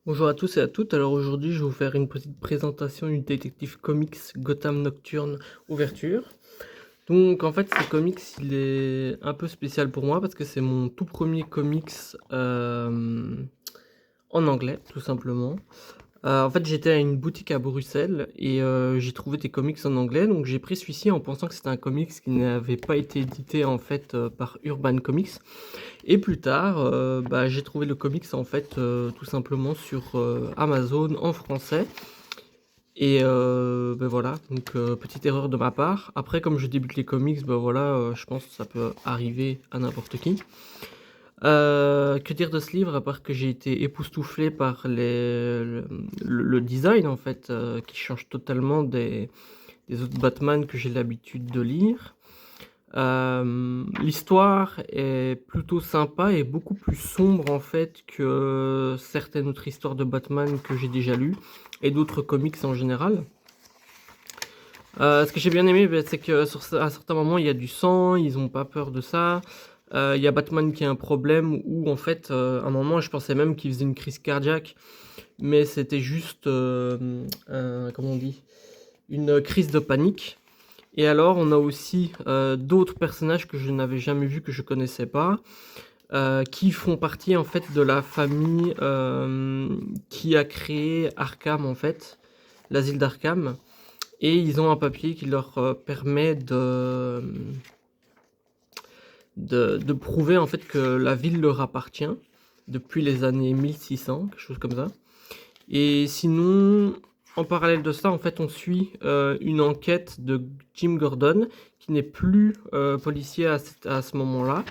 Bonjour à tous et à toutes. Alors aujourd'hui, je vais vous faire une petite présentation du détective comics Gotham Nocturne Ouverture. Donc en fait, ce comics, il est un peu spécial pour moi parce que c'est mon tout premier comics en anglais, tout simplement. En fait, j'étais à une boutique à Bruxelles et j'ai trouvé des comics en anglais, donc j'ai pris celui-ci en pensant que c'était un comics qui n'avait pas été édité en fait par Urban Comics. Et plus tard, j'ai trouvé le comics en fait tout simplement sur Amazon en français. Et voilà, donc petite erreur de ma part. Après, comme je débute les comics, voilà, je pense que ça peut arriver à n'importe qui. Que dire de ce livre, à part que j'ai été époustouflé par le design en fait, qui change totalement des autres Batman que j'ai l'habitude de lire. L'histoire est plutôt sympa et beaucoup plus sombre en fait que certaines autres histoires de Batman que j'ai déjà lues et d'autres comics en général. Ce que j'ai bien aimé, c'est que à certains moments il y a du sang, ils ont pas peur de ça. Il y a Batman qui a un problème où en fait, à un moment je pensais même qu'il faisait une crise cardiaque, mais c'était juste, comment on dit, une crise de panique. Et alors, on a aussi d'autres personnages que je n'avais jamais vus, que je connaissais pas, qui font partie en fait de la famille qui a créé Arkham en fait, l'asile d'Arkham. Et ils ont un papier qui leur permet de prouver en fait que la ville leur appartient depuis les années 1600, quelque chose comme ça. Et sinon, en parallèle de ça, en fait, on suit une enquête de Jim Gordon, qui n'est plus policier à ce moment-là.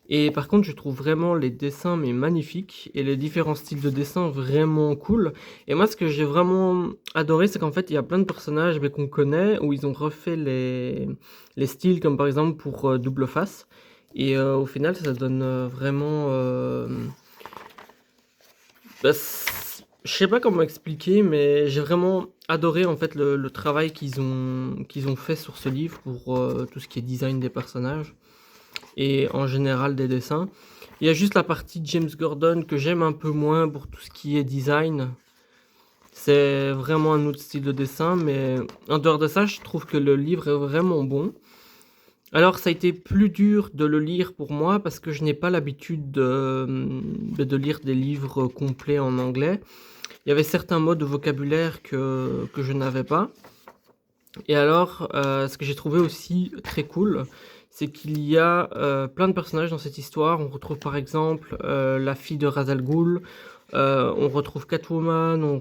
Et par contre, je trouve vraiment les dessins mais magnifiques et les différents styles de dessin vraiment cool. Et moi, ce que j'ai vraiment adoré, c'est qu'en fait, il y a plein de personnages qu'on connaît où ils ont refait les styles, comme par exemple pour Double Face. Et au final, ça donne vraiment je sais pas comment expliquer, mais j'ai vraiment adoré en fait le travail qu'ils ont fait sur ce livre pour tout ce qui est design des personnages et en général des dessins. Il y a juste la partie James Gordon que j'aime un peu moins pour tout ce qui est design. C'est vraiment un autre style de dessin, mais en dehors de ça, je trouve que le livre est vraiment bon. Alors, ça a été plus dur de le lire pour moi parce que je n'ai pas l'habitude de lire des livres complets en anglais. Il y avait certains mots de vocabulaire que je n'avais pas. Et alors, ce que j'ai trouvé aussi très cool, c'est qu'il y a plein de personnages dans cette histoire. On retrouve par exemple la fille de Ra's al Ghul, on retrouve Catwoman,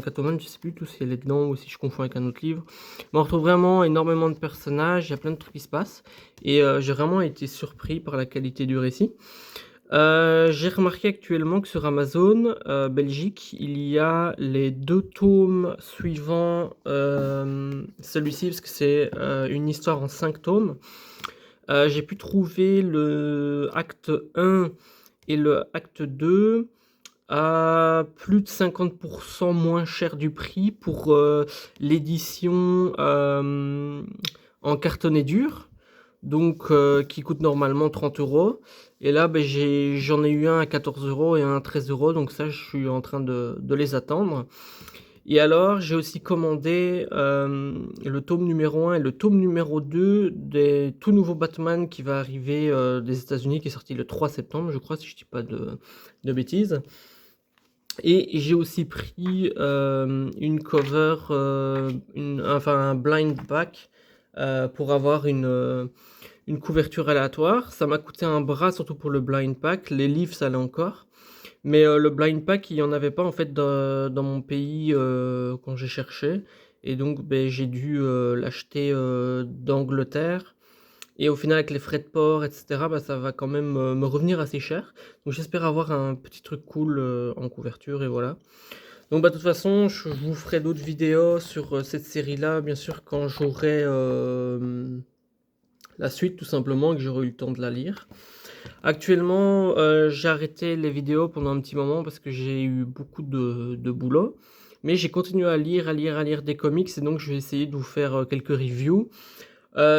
Catwoman, je sais plus tout si elle est dedans ou si je confonds avec un autre livre. Mais on retrouve vraiment énormément de personnages, il y a plein de trucs qui se passent. Et j'ai vraiment été surpris par la qualité du récit. J'ai remarqué actuellement que sur Amazon Belgique, il y a les 2 tomes suivants celui-ci, parce que c'est une histoire en 5 tomes. J'ai pu trouver le acte 1 et le acte 2 à plus de 50% moins cher du prix pour l'édition en cartonné dur, donc qui coûte normalement 30 €. Et là, j'en ai eu un à 14 € et un à 13 €, donc ça, je suis en train de les attendre. Et alors, j'ai aussi commandé le tome numéro 1 et le tome numéro 2 des tout nouveaux Batman qui va arriver des États-Unis, qui est sorti le 3 septembre, je crois, si je dis pas de bêtises. Et j'ai aussi pris une cover, un blind back pour avoir une couverture aléatoire. Ça m'a coûté un bras, surtout pour le blind pack. Les livres, ça allait encore. Mais le blind pack, il n'y en avait pas en fait dans mon pays quand j'ai cherché. Et donc j'ai dû l'acheter d'Angleterre. Et au final, avec les frais de port, etc., ça va quand même me revenir assez cher. Donc j'espère avoir un petit truc cool en couverture et voilà. Donc de toute façon, je vous ferai d'autres vidéos sur cette série-là, bien sûr, quand j'aurai la suite tout simplement et que j'aurai eu le temps de la lire. Actuellement, j'ai arrêté les vidéos pendant un petit moment parce que j'ai eu beaucoup de boulot. Mais j'ai continué à lire des comics et donc je vais essayer de vous faire quelques reviews.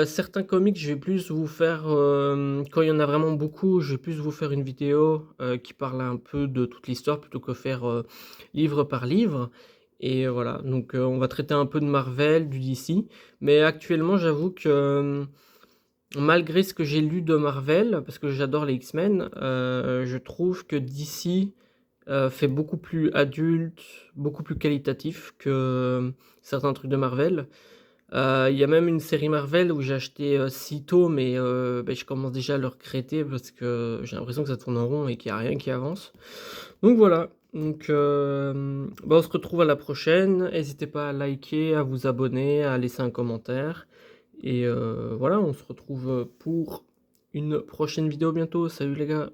Certains comics, je vais plus vous faire, quand il y en a vraiment beaucoup, je vais plus vous faire une vidéo, qui parle un peu de toute l'histoire plutôt que faire, livre par livre et voilà, donc on va traiter un peu de Marvel, du DC, mais actuellement, j'avoue que, malgré ce que j'ai lu de Marvel, parce que j'adore les X-Men, je trouve que DC, fait beaucoup plus adulte, beaucoup plus qualitatif que, certains trucs de Marvel. Il y a même une série Marvel où j'ai acheté, 6 tomes mais je commence déjà à le regretter parce que j'ai l'impression que ça tourne en rond et qu'il y a rien qui avance. Donc voilà, donc on se retrouve à la prochaine. Hésitez pas à liker, à vous abonner, à laisser un commentaire et voilà, on se retrouve, pour une prochaine vidéo bientôt. Salut les gars!